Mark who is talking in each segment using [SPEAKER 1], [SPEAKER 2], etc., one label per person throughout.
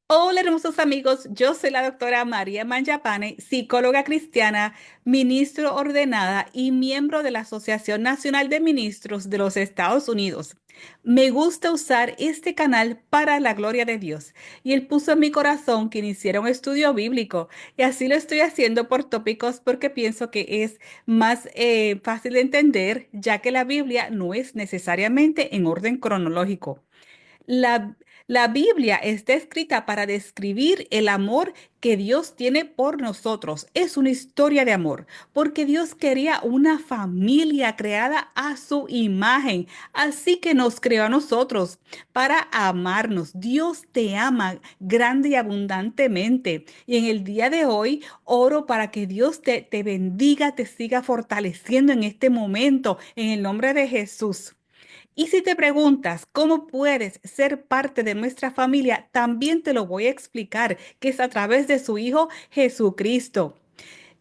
[SPEAKER 1] Hola, hermosos amigos. Yo soy la doctora María Mangiapane, psicóloga cristiana, ministro ordenada y miembro de la Asociación Nacional de Ministros de los Estados Unidos. Me gusta usar este canal para la gloria de Dios y Él puso en mi corazón que iniciara un estudio bíblico y así lo estoy haciendo por tópicos porque pienso que es más fácil de entender, ya que la Biblia no es necesariamente en orden cronológico. La, la Biblia está escrita para describir el amor que Dios tiene por nosotros. Es una historia de amor, porque Dios quería una familia creada a su imagen. Así que nos creó a nosotros para amarnos. Dios te ama grande y abundantemente. Y en el día de hoy oro para que Dios te bendiga, te siga fortaleciendo en este momento, en el nombre de Jesús. Y si te preguntas cómo puedes ser parte de nuestra familia, también te lo voy a explicar, que es a través de su Hijo Jesucristo.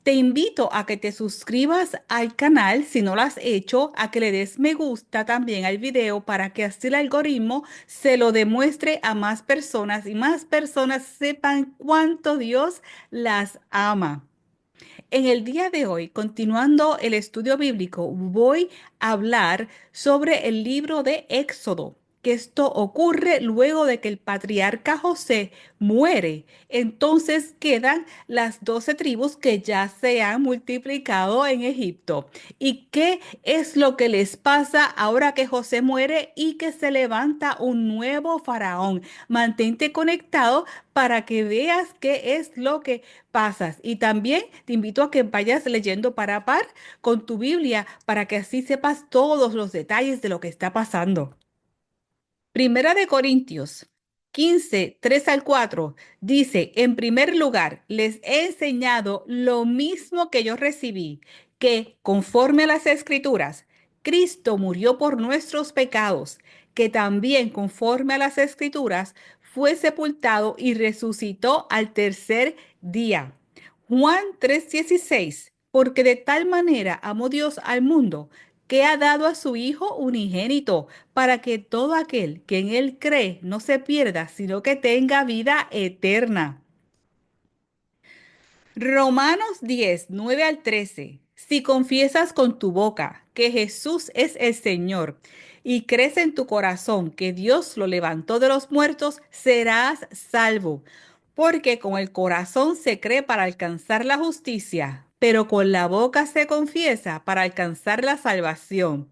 [SPEAKER 1] Te invito a que te suscribas al canal si no lo has hecho, a que le des me gusta también al video para que así el algoritmo se lo demuestre a más personas sepan cuánto Dios las ama. En el día de hoy, continuando el estudio bíblico, voy a hablar sobre el libro de Éxodo, que esto ocurre luego de que el patriarca José muere. Entonces quedan las 12 tribus que ya se han multiplicado en Egipto. ¿Y qué es lo que les pasa ahora que José muere y que se levanta un nuevo faraón? Mantente conectado para que veas qué es lo que pasas. Y también te invito a que vayas leyendo para par con tu Biblia para que así sepas todos los detalles de lo que está pasando. Primera de Corintios 15, 3 al 4 dice, en primer lugar, les he enseñado lo mismo que yo recibí, que conforme a las Escrituras, Cristo murió por nuestros pecados, que también conforme a las Escrituras fue sepultado y resucitó al tercer día. Juan 3:16, porque de tal manera amó Dios al mundo que ha dado a su Hijo unigénito para que todo aquel que en Él cree no se pierda, sino que tenga vida eterna. Romanos 10, 9 al 13. Si confiesas con tu boca que Jesús es el Señor y crees en tu corazón que Dios lo levantó de los muertos, serás salvo. Porque con el corazón se cree para alcanzar la justicia, pero con la boca se confiesa para alcanzar la salvación.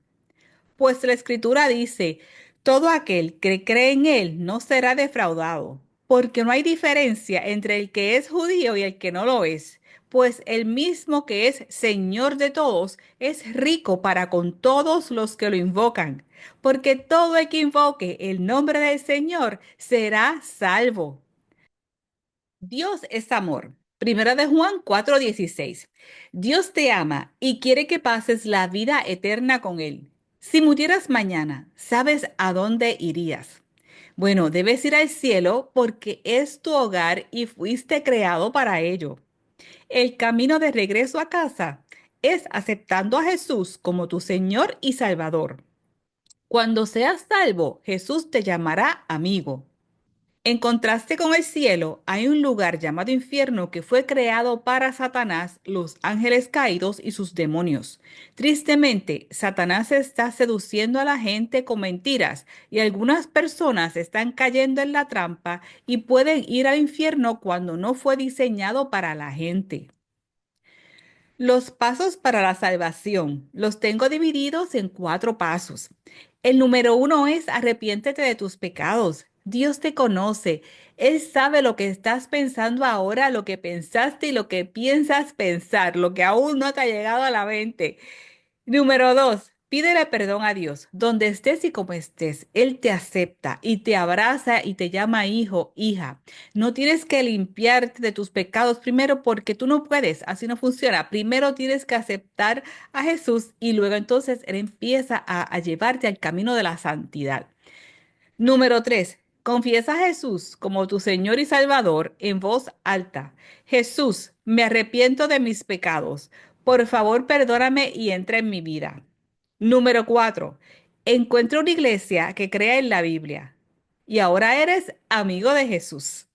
[SPEAKER 1] Pues la escritura dice, todo aquel que cree en él no será defraudado, porque no hay diferencia entre el que es judío y el que no lo es, pues el mismo que es Señor de todos es rico para con todos los que lo invocan, porque todo el que invoque el nombre del Señor será salvo. Dios es amor. Primera de Juan 4:16. Dios te ama y quiere que pases la vida eterna con Él. Si murieras mañana, ¿sabes a dónde irías? Bueno, debes ir al cielo porque es tu hogar y fuiste creado para ello. El camino de regreso a casa es aceptando a Jesús como tu Señor y Salvador. Cuando seas salvo, Jesús te llamará amigo. En contraste con el cielo, hay un lugar llamado infierno que fue creado para Satanás, los ángeles caídos y sus demonios. Tristemente, Satanás está seduciendo a la gente con mentiras y algunas personas están cayendo en la trampa y pueden ir al infierno cuando no fue diseñado para la gente. Los pasos para la salvación los tengo divididos en 4 pasos. El número 1 es arrepiéntete de tus pecados. Dios te conoce. Él sabe lo que estás pensando ahora, lo que pensaste y lo que piensas pensar, lo que aún no te ha llegado a la mente. Número 2, pídele perdón a Dios. Donde estés y como estés, Él te acepta y te abraza y te llama hijo, hija. No tienes que limpiarte de tus pecados primero porque tú no puedes, así no funciona. Primero tienes que aceptar a Jesús y luego entonces Él empieza a llevarte al camino de la santidad. Número 3, confiesa a Jesús como tu Señor y Salvador en voz alta. Jesús, me arrepiento de mis pecados. Por favor, perdóname y entra en mi vida. Número 4, encuentra una iglesia que crea en la Biblia. Y ahora eres amigo de Jesús.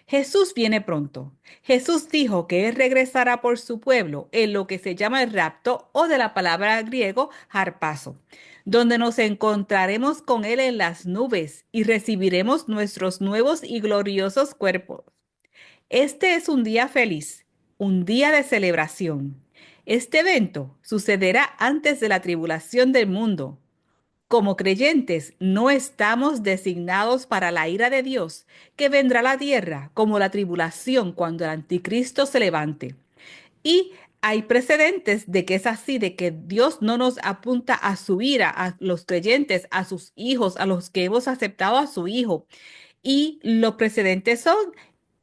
[SPEAKER 1] Jesús viene pronto. Jesús dijo que Él regresará por su pueblo en lo que se llama el rapto o de la palabra griego harpazo, donde nos encontraremos con Él en las nubes y recibiremos nuestros nuevos y gloriosos cuerpos. Este es un día feliz, un día de celebración. Este evento sucederá antes de la tribulación del mundo. Como creyentes, no estamos designados para la ira de Dios, que vendrá a la tierra como la tribulación cuando el anticristo se levante. Y hay precedentes de que es así, de que Dios no nos apunta a su ira, a los creyentes, a sus hijos, a los que hemos aceptado a su hijo. Y los precedentes son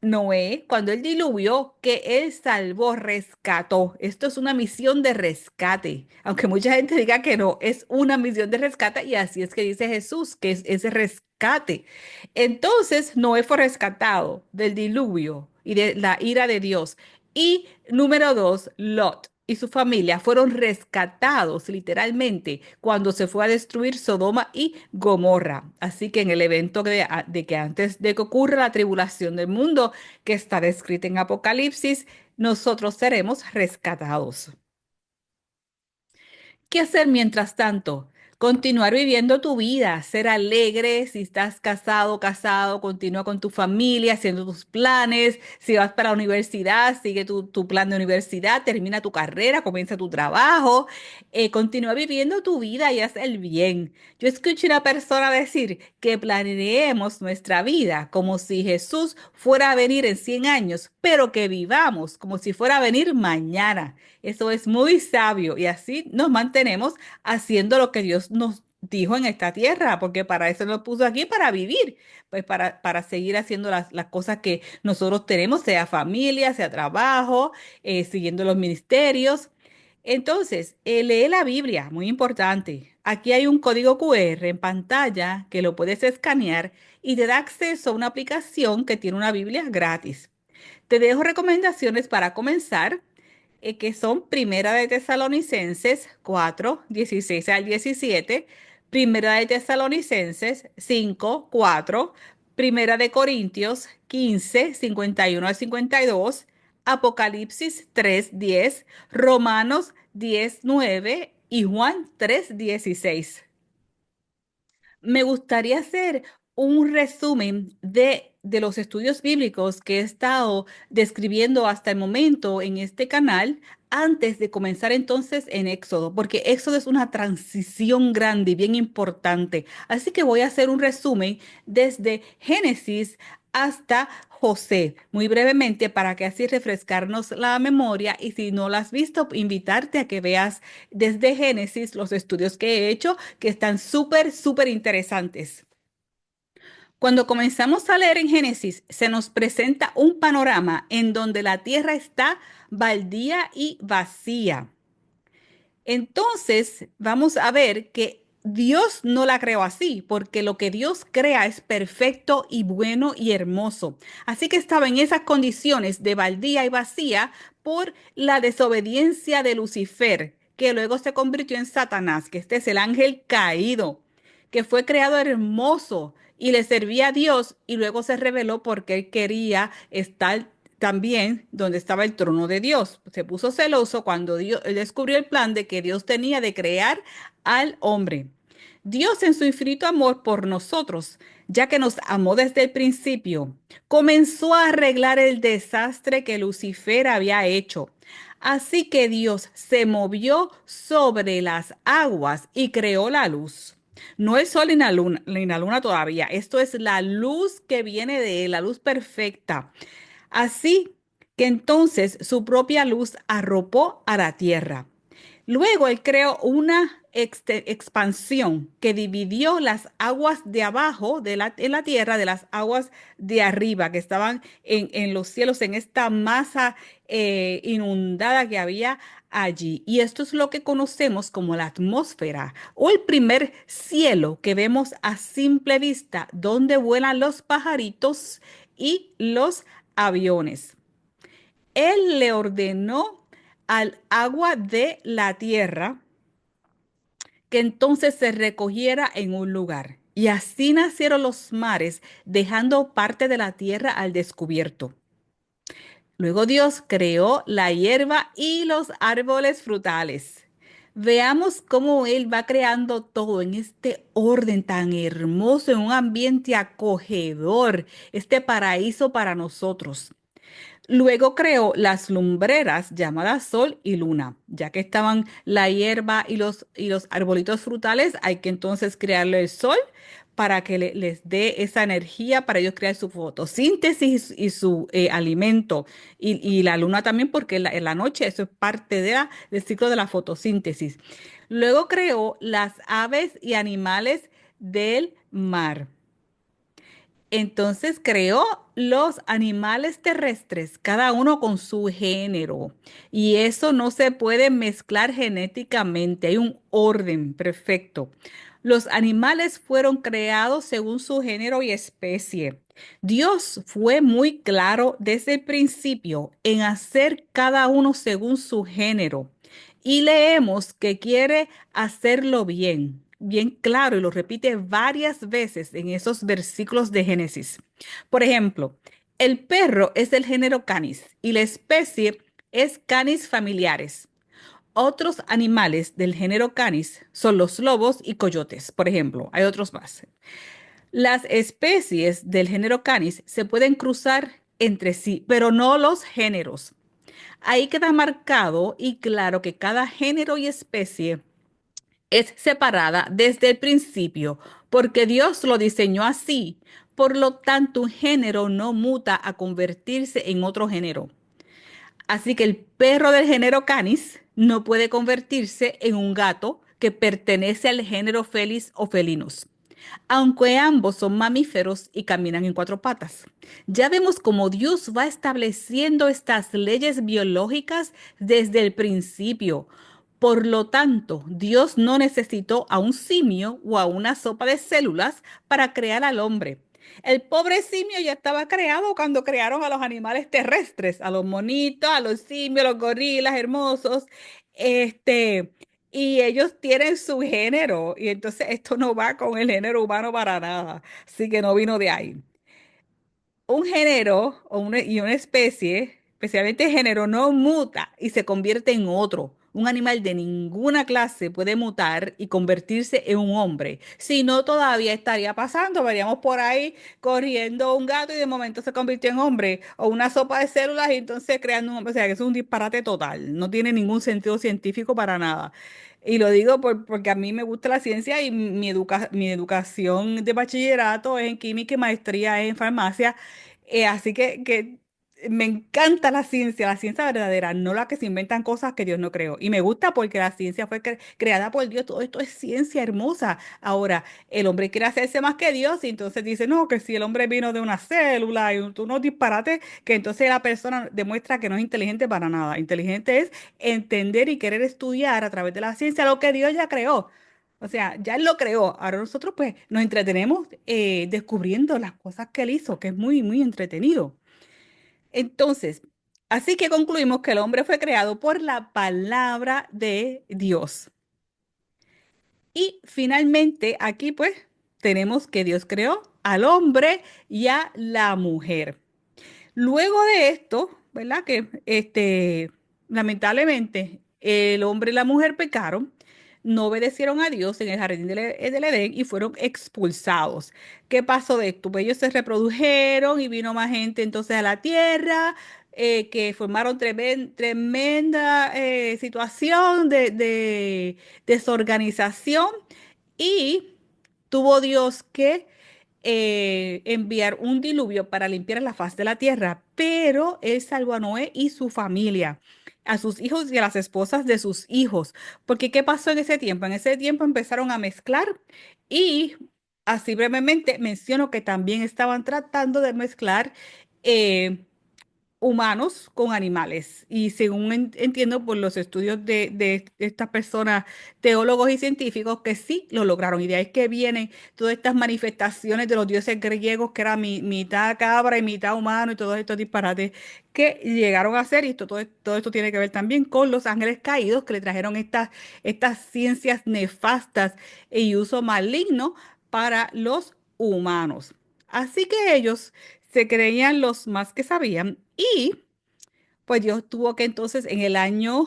[SPEAKER 1] Noé, cuando el diluvio, que él salvó, rescató. Esto es una misión de rescate, aunque mucha gente diga que no, es una misión de rescate y así es que dice Jesús, que es ese rescate. Entonces, Noé fue rescatado del diluvio y de la ira de Dios. Y número dos, Lot y su familia fueron rescatados literalmente cuando se fue a destruir Sodoma y Gomorra. Así que en el evento de que antes de que ocurra la tribulación del mundo que está descrita en Apocalipsis, nosotros seremos rescatados. ¿Qué hacer mientras tanto? Continuar viviendo tu vida, ser alegre. Si estás casado, casado, continúa con tu familia, haciendo tus planes. Si vas para la universidad, sigue tu plan de universidad, termina tu carrera, comienza tu trabajo. Continúa viviendo tu vida y haz el bien. Yo escuché una persona decir que planeemos nuestra vida como si Jesús fuera a venir en 100 años, pero que vivamos como si fuera a venir mañana. Eso es muy sabio y así nos mantenemos haciendo lo que Dios nos dijo en esta tierra, porque para eso nos puso aquí, para vivir, pues para seguir haciendo las cosas que nosotros tenemos, sea familia, sea trabajo, siguiendo los ministerios. Entonces, lee la Biblia, muy importante. Aquí hay un código QR en pantalla que lo puedes escanear y te da acceso a una aplicación que tiene una Biblia gratis. Te dejo recomendaciones para comenzar, que son Primera de Tesalonicenses 4 16 al 17, Primera de Tesalonicenses 5 4, Primera de Corintios 15 51 al 52, Apocalipsis 3 10, Romanos 10 9 y Juan 3 16. Me gustaría hacer un resumen de los estudios bíblicos que he estado describiendo hasta el momento en este canal antes de comenzar entonces en Éxodo, porque Éxodo es una transición grande y bien importante. Así que voy a hacer un resumen desde Génesis hasta José, muy brevemente, para que así refrescarnos la memoria y si no la has visto, invitarte a que veas desde Génesis los estudios que he hecho que están súper, súper interesantes. Cuando comenzamos a leer en Génesis, se nos presenta un panorama en donde la tierra está baldía y vacía. Entonces, vamos a ver que Dios no la creó así, porque lo que Dios crea es perfecto y bueno y hermoso. Así que estaba en esas condiciones de baldía y vacía por la desobediencia de Lucifer, que luego se convirtió en Satanás, que este es el ángel caído, que fue creado hermoso y le servía a Dios y luego se rebeló porque él quería estar también donde estaba el trono de Dios. Se puso celoso cuando él descubrió el plan de que Dios tenía de crear al hombre. Dios en su infinito amor por nosotros, ya que nos amó desde el principio, comenzó a arreglar el desastre que Lucifer había hecho. Así que Dios se movió sobre las aguas y creó la luz. No el sol ni la luna todavía. Esto es la luz que viene de él, la luz perfecta. Así que entonces su propia luz arropó a la tierra. Luego él creó una expansión que dividió las aguas de abajo en la tierra de las aguas de arriba que estaban en los cielos, en esta masa inundada que había allí. Y esto es lo que conocemos como la atmósfera o el primer cielo que vemos a simple vista, donde vuelan los pajaritos y los aviones. Él le ordenó al agua de la tierra que entonces se recogiera en un lugar. Y así nacieron los mares, dejando parte de la tierra al descubierto. Luego Dios creó la hierba y los árboles frutales. Veamos cómo Él va creando todo en este orden tan hermoso, en un ambiente acogedor, este paraíso para nosotros. Luego creó las lumbreras llamadas sol y luna. Ya que estaban la hierba y los arbolitos frutales, hay que entonces crearle el sol para que les dé esa energía para ellos crear su fotosíntesis y su alimento. Y la luna también porque en la noche eso es parte de del ciclo de la fotosíntesis. Luego creó las aves y animales del mar. Entonces creó los animales terrestres, cada uno con su género. Y eso no se puede mezclar genéticamente. Hay un orden perfecto. Los animales fueron creados según su género y especie. Dios fue muy claro desde el principio en hacer cada uno según su género. Y leemos que quiere hacerlo bien, bien claro, y lo repite varias veces en esos versículos de Génesis. Por ejemplo, el perro es del género Canis y la especie es Canis familiares. Otros animales del género Canis son los lobos y coyotes, por ejemplo. Hay otros más. Las especies del género Canis se pueden cruzar entre sí, pero no los géneros. Ahí queda marcado y claro que cada género y especie es separada desde el principio, porque Dios lo diseñó así. Por lo tanto, un género no muta a convertirse en otro género. Así que el perro del género Canis no puede convertirse en un gato que pertenece al género Felis o felinos, aunque ambos son mamíferos y caminan en cuatro patas. Ya vemos cómo Dios va estableciendo estas leyes biológicas desde el principio. Por lo tanto, Dios no necesitó a un simio o a una sopa de células para crear al hombre. El pobre simio ya estaba creado cuando crearon a los animales terrestres, a los monitos, a los simios, a los gorilas hermosos. Este, y ellos tienen su género, y entonces esto no va con el género humano para nada, así que no vino de ahí. Un género y una especie, especialmente género, no muta y se convierte en otro. Un animal de ninguna clase puede mutar y convertirse en un hombre. Si no, todavía estaría pasando. Veríamos por ahí corriendo un gato y de momento se convirtió en hombre. O una sopa de células y entonces creando un hombre. O sea, que es un disparate total. No tiene ningún sentido científico para nada. Y lo digo porque a mí me gusta la ciencia y mi educación de bachillerato es en química y maestría es en farmacia. Así que me encanta la ciencia verdadera, no la que se inventan cosas que Dios no creó. Y me gusta porque la ciencia fue creada por Dios, todo esto es ciencia hermosa. Ahora, el hombre quiere hacerse más que Dios y entonces dice, no, que si el hombre vino de una célula y unos disparates, que entonces la persona demuestra que no es inteligente para nada. Inteligente es entender y querer estudiar a través de la ciencia lo que Dios ya creó. O sea, ya Él lo creó. Ahora nosotros pues nos entretenemos descubriendo las cosas que Él hizo, que es muy, muy entretenido. Entonces, así que concluimos que el hombre fue creado por la palabra de Dios. Y finalmente aquí pues tenemos que Dios creó al hombre y a la mujer. Luego de esto, ¿verdad? Que lamentablemente el hombre y la mujer pecaron, no obedecieron a Dios en el jardín del Edén y fueron expulsados. ¿Qué pasó de esto? Pues ellos se reprodujeron y vino más gente entonces a la tierra, que formaron tremenda situación de desorganización y tuvo Dios que enviar un diluvio para limpiar la faz de la tierra, pero él salvó a Noé y su familia, a sus hijos y a las esposas de sus hijos. Porque ¿qué pasó en ese tiempo? En ese tiempo empezaron a mezclar y así brevemente menciono que también estaban tratando de mezclar eh, humanos con animales. Y según entiendo por los estudios de estas personas, teólogos y científicos, que sí lo lograron. Y de ahí es que vienen todas estas manifestaciones de los dioses griegos, que era mitad cabra y mitad humano y todos estos disparates que llegaron a ser. Y todo esto tiene que ver también con los ángeles caídos que le trajeron estas ciencias nefastas y uso maligno para los humanos. Así que ellos se creían los más que sabían y pues Dios tuvo que entonces en el año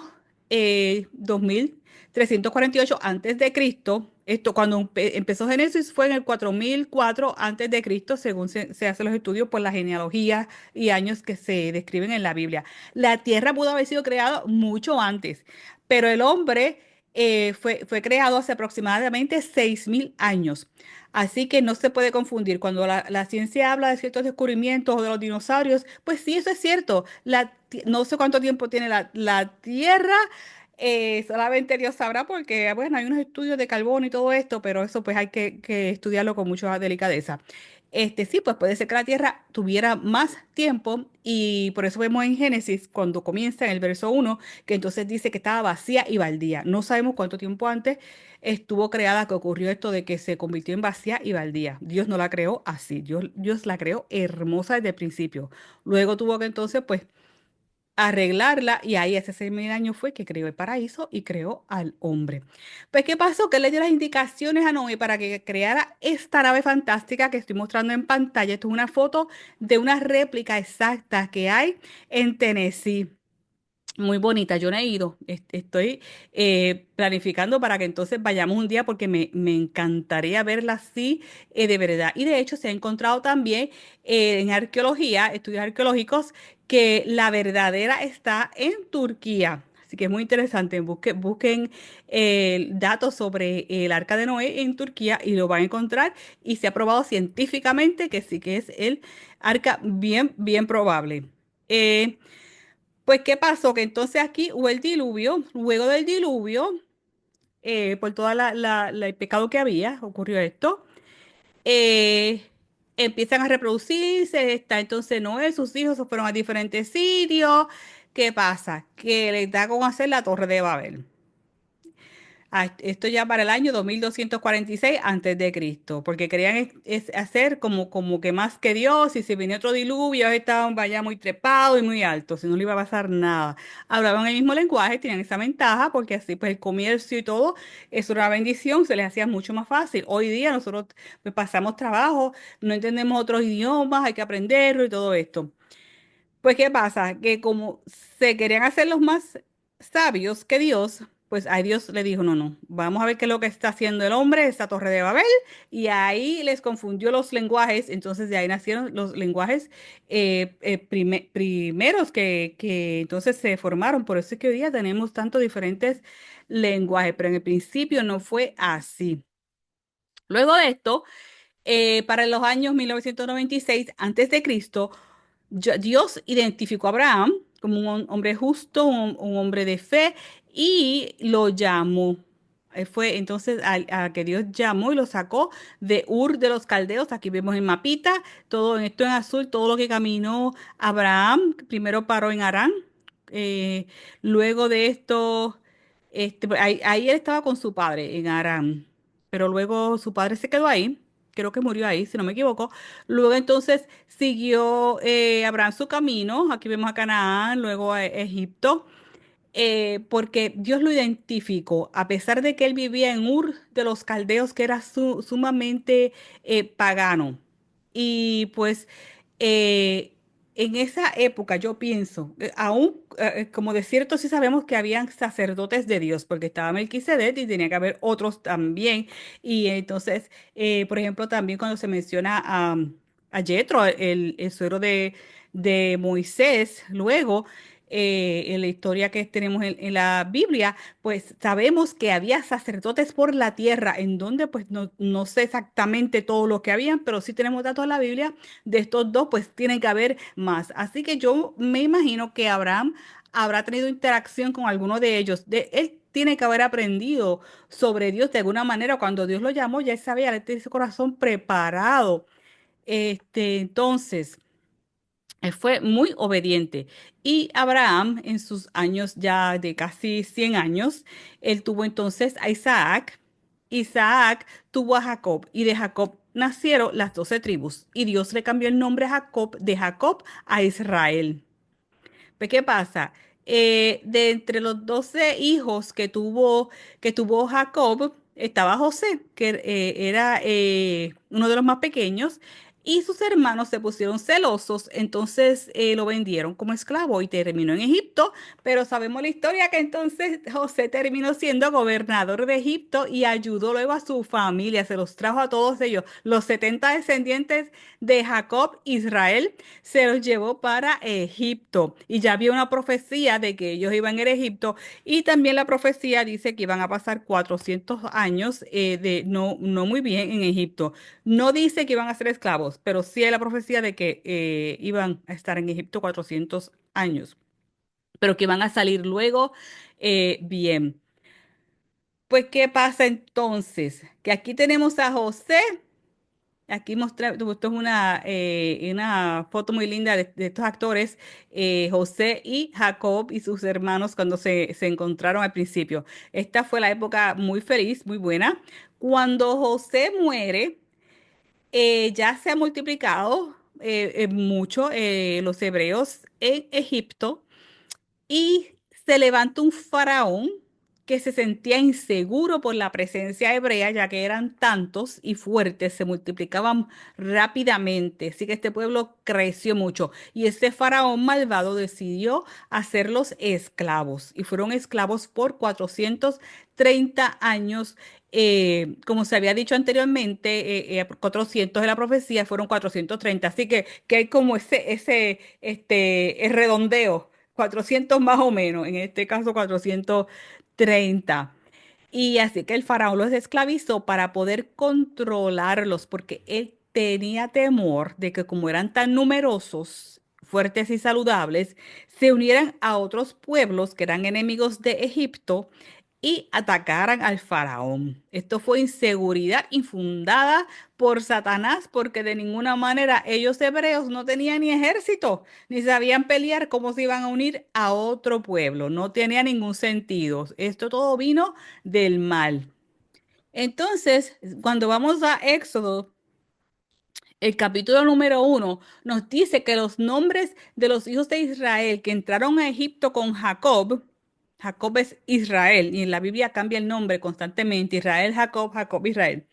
[SPEAKER 1] 2348 antes de Cristo, esto cuando empezó Génesis fue en el 4004 antes de Cristo, según se hacen los estudios por la genealogía y años que se describen en la Biblia. La tierra pudo haber sido creada mucho antes, pero el hombre fue creado hace aproximadamente 6000 años. Así que no se puede confundir. Cuando la ciencia habla de ciertos descubrimientos o de los dinosaurios, pues sí, eso es cierto. No sé cuánto tiempo tiene la Tierra, solamente Dios sabrá porque, bueno, hay unos estudios de carbono y todo esto, pero eso pues hay que estudiarlo con mucha delicadeza. Sí, pues puede ser que la Tierra tuviera más tiempo y por eso vemos en Génesis, cuando comienza en el verso 1 que entonces dice que estaba vacía y baldía. No sabemos cuánto tiempo antes estuvo creada, que ocurrió esto de que se convirtió en vacía y baldía. Dios no la creó así, Dios la creó hermosa desde el principio. Luego tuvo que entonces, pues, arreglarla y ahí hace 6000 años fue que creó el paraíso y creó al hombre. Pues, ¿qué pasó? Que él le dio las indicaciones a Noé para que creara esta nave fantástica que estoy mostrando en pantalla. Esto es una foto de una réplica exacta que hay en Tennessee. Muy bonita, yo no he ido. Estoy planificando para que entonces vayamos un día porque me encantaría verla así de verdad. Y de hecho se ha encontrado también en arqueología, estudios arqueológicos, que la verdadera está en Turquía. Así que es muy interesante. Busquen datos sobre el Arca de Noé en Turquía y lo van a encontrar. Y se ha probado científicamente que sí que es el arca bien, bien probable. Eh, pues, ¿qué pasó? Que entonces aquí hubo el diluvio. Luego del diluvio, por todo el pecado que había, ocurrió esto. eh, Empiezan a reproducirse. Está entonces Noé, sus hijos se fueron a diferentes sitios. ¿Qué pasa? Que les da con hacer la Torre de Babel. Esto ya para el año 2246 antes de Cristo, porque querían hacer como que más que Dios, y si venía otro diluvio, ellos estaban vaya muy trepados y muy altos, si no le iba a pasar nada. Hablaban el mismo lenguaje, tenían esa ventaja, porque así pues el comercio y todo, es una bendición, se les hacía mucho más fácil. Hoy día nosotros pues, pasamos trabajo, no entendemos otros idiomas, hay que aprenderlo y todo esto. Pues, ¿qué pasa? Que como se querían hacer los más sabios que Dios, pues a Dios le dijo, no, no, vamos a ver qué es lo que está haciendo el hombre, esta torre de Babel, y ahí les confundió los lenguajes, entonces de ahí nacieron los lenguajes primeros que entonces se formaron, por eso es que hoy día tenemos tantos diferentes lenguajes, pero en el principio no fue así. Luego de esto, para los años 1996 antes de Cristo, Dios identificó a Abraham como un hombre justo, un hombre de fe, y lo llamó. Fue entonces a que Dios llamó y lo sacó de Ur de los Caldeos. Aquí vemos el mapita, todo esto en azul, todo lo que caminó Abraham. Primero paró en Harán. eh, Luego de esto, pues, ahí él estaba con su padre en Harán, pero luego su padre se quedó ahí, creo que murió ahí, si no me equivoco. Luego entonces siguió Abraham su camino, aquí vemos a Canaán, luego a Egipto, porque Dios lo identificó, a pesar de que él vivía en Ur de los Caldeos, que era sumamente pagano. Y pues eh, en esa época yo pienso, aún como de cierto sí sabemos que habían sacerdotes de Dios, porque estaba Melquisedec y tenía que haber otros también. Y entonces, por ejemplo, también cuando se menciona a Jethro, el suegro de Moisés, luego en la historia que tenemos en la Biblia, pues sabemos que había sacerdotes por la tierra, en donde pues no sé exactamente todo lo que habían, pero sí tenemos datos en la Biblia de estos dos, pues tiene que haber más. Así que yo me imagino que Abraham habrá tenido interacción con alguno de ellos. Él tiene que haber aprendido sobre Dios de alguna manera. Cuando Dios lo llamó, ya él sabía, él tenía ese corazón preparado. Entonces, él fue muy obediente. Y Abraham, en sus años ya de casi 100 años, él tuvo entonces a Isaac. Isaac tuvo a Jacob y de Jacob nacieron las 12 tribus. Y Dios le cambió el nombre a Jacob, de Jacob a Israel. Pues, ¿qué pasa? De entre los 12 hijos que tuvo Jacob, estaba José, que era uno de los más pequeños, y sus hermanos se pusieron celosos, entonces lo vendieron como esclavo y terminó en Egipto, pero sabemos la historia que entonces José terminó siendo gobernador de Egipto y ayudó luego a su familia, se los trajo a todos ellos, los 70 descendientes de Jacob, Israel, se los llevó para Egipto. Y ya había una profecía de que ellos iban a ir a Egipto y también la profecía dice que iban a pasar 400 años de no muy bien en Egipto. No dice que iban a ser esclavos, pero sí hay la profecía de que iban a estar en Egipto 400 años, pero que iban a salir luego bien. Pues, ¿qué pasa entonces? Que aquí tenemos a José. Aquí mostré, esto es una foto muy linda de estos actores, José y Jacob y sus hermanos cuando se encontraron al principio. Esta fue la época muy feliz, muy buena. Cuando José muere, ya se ha multiplicado mucho los hebreos en Egipto. Y se levanta un faraón que se sentía inseguro por la presencia hebrea, ya que eran tantos y fuertes, se multiplicaban rápidamente. Así que este pueblo creció mucho. Y este faraón malvado decidió hacerlos esclavos. Y fueron esclavos por 430 años. Como se había dicho anteriormente, 400 de la profecía fueron 430. Así que hay como el redondeo 400 más o menos, en este caso 430. Y así que el faraón los esclavizó para poder controlarlos, porque él tenía temor de que como eran tan numerosos, fuertes y saludables, se unieran a otros pueblos que eran enemigos de Egipto y atacaran al faraón. Esto fue inseguridad infundada por Satanás, porque de ninguna manera ellos hebreos no tenían ni ejército, ni sabían pelear, cómo se iban a unir a otro pueblo. No tenía ningún sentido. Esto todo vino del mal. Entonces, cuando vamos a Éxodo, el capítulo número 1 nos dice que los nombres de los hijos de Israel que entraron a Egipto con Jacob, Jacob es Israel, y en la Biblia cambia el nombre constantemente, Israel, Jacob, Jacob, Israel.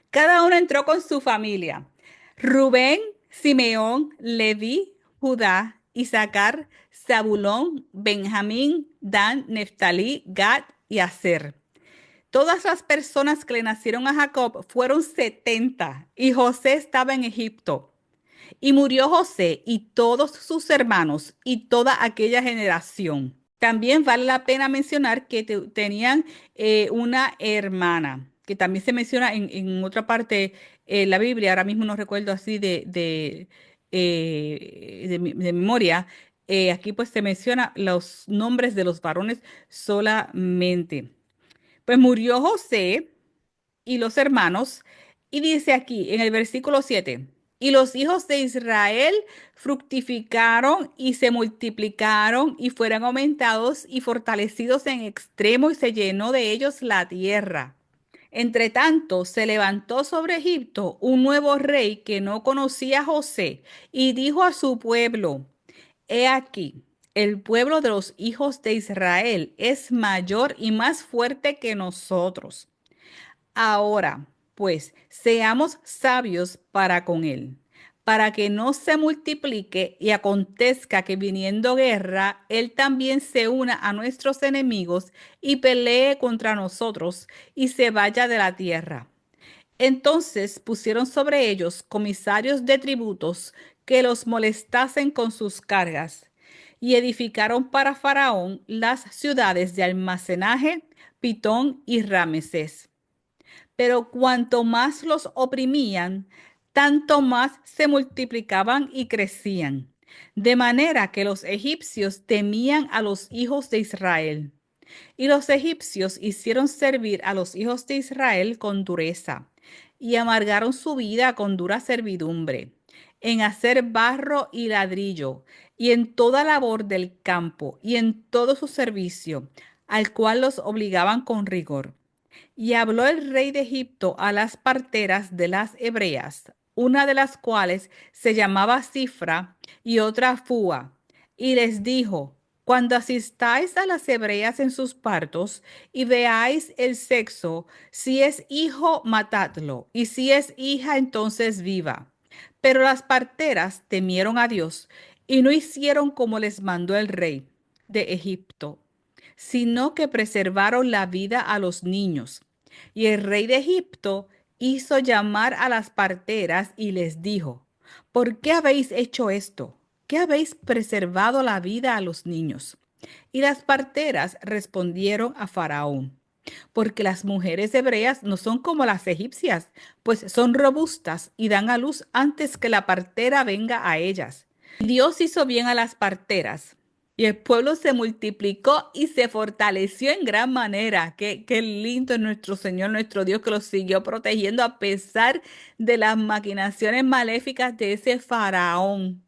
[SPEAKER 1] Cada uno entró con su familia. Rubén, Simeón, Leví, Judá, Isaacar, Zabulón, Benjamín, Dan, Neftalí, Gad y Aser. Todas las personas que le nacieron a Jacob fueron 70 y José estaba en Egipto. Y murió José y todos sus hermanos y toda aquella generación. También vale la pena mencionar que tenían una hermana, que también se menciona en otra parte de la Biblia, ahora mismo no recuerdo así de memoria. Aquí pues se menciona los nombres de los varones solamente. Pues murió José y los hermanos, y dice aquí en el versículo 7, y los hijos de Israel fructificaron y se multiplicaron y fueron aumentados y fortalecidos en extremo y se llenó de ellos la tierra. Entre tanto, se levantó sobre Egipto un nuevo rey que no conocía a José y dijo a su pueblo, he aquí, el pueblo de los hijos de Israel es mayor y más fuerte que nosotros. Ahora, pues, seamos sabios para con él, para que no se multiplique y acontezca que viniendo guerra, él también se una a nuestros enemigos y pelee contra nosotros y se vaya de la tierra. Entonces pusieron sobre ellos comisarios de tributos que los molestasen con sus cargas y edificaron para Faraón las ciudades de almacenaje, Pitón y Ramesés. Pero cuanto más los oprimían, tanto más se multiplicaban y crecían, de manera que los egipcios temían a los hijos de Israel. Y los egipcios hicieron servir a los hijos de Israel con dureza, y amargaron su vida con dura servidumbre, en hacer barro y ladrillo, y en toda labor del campo, y en todo su servicio, al cual los obligaban con rigor. Y habló el rey de Egipto a las parteras de las hebreas, una de las cuales se llamaba Cifra y otra Fua, y les dijo, Cuando asistáis a las hebreas en sus partos y veáis el sexo, si es hijo, matadlo, y si es hija, entonces viva. Pero las parteras temieron a Dios y no hicieron como les mandó el rey de Egipto, sino que preservaron la vida a los niños. Y el rey de Egipto hizo llamar a las parteras y les dijo, ¿por qué habéis hecho esto? ¿Qué habéis preservado la vida a los niños? Y las parteras respondieron a Faraón, porque las mujeres hebreas no son como las egipcias, pues son robustas y dan a luz antes que la partera venga a ellas. Y Dios hizo bien a las parteras. Y el pueblo se multiplicó y se fortaleció en gran manera. Qué lindo es nuestro Señor, nuestro Dios, que los siguió protegiendo a pesar de las maquinaciones maléficas de ese faraón.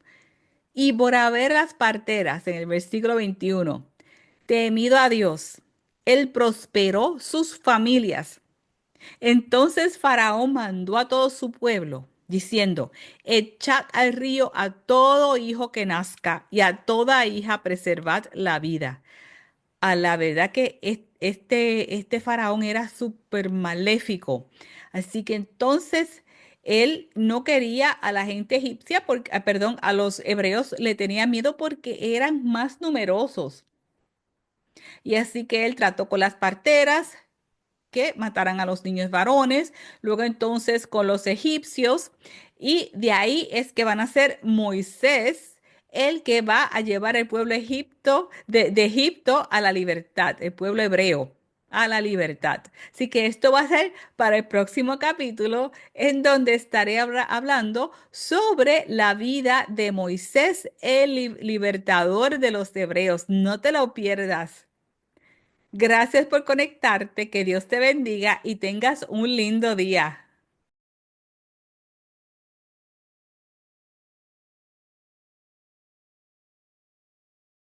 [SPEAKER 1] Y por haber las parteras, en el versículo 21, temido a Dios, él prosperó sus familias. Entonces Faraón mandó a todo su pueblo, diciendo, echad al río a todo hijo que nazca y a toda hija preservad la vida. A la verdad que este faraón era súper maléfico. Así que entonces él no quería a la gente egipcia, porque, perdón, a los hebreos le tenía miedo porque eran más numerosos. Y así que él trató con las parteras que mataran a los niños varones, luego entonces con los egipcios, y de ahí es que van a ser Moisés el que va a llevar el pueblo de Egipto a la libertad, el pueblo hebreo a la libertad. Así que esto va a ser para el próximo capítulo, en donde estaré hablando sobre la vida de Moisés, el libertador de los hebreos. No te lo pierdas. Gracias por conectarte, que Dios te bendiga y tengas un lindo día.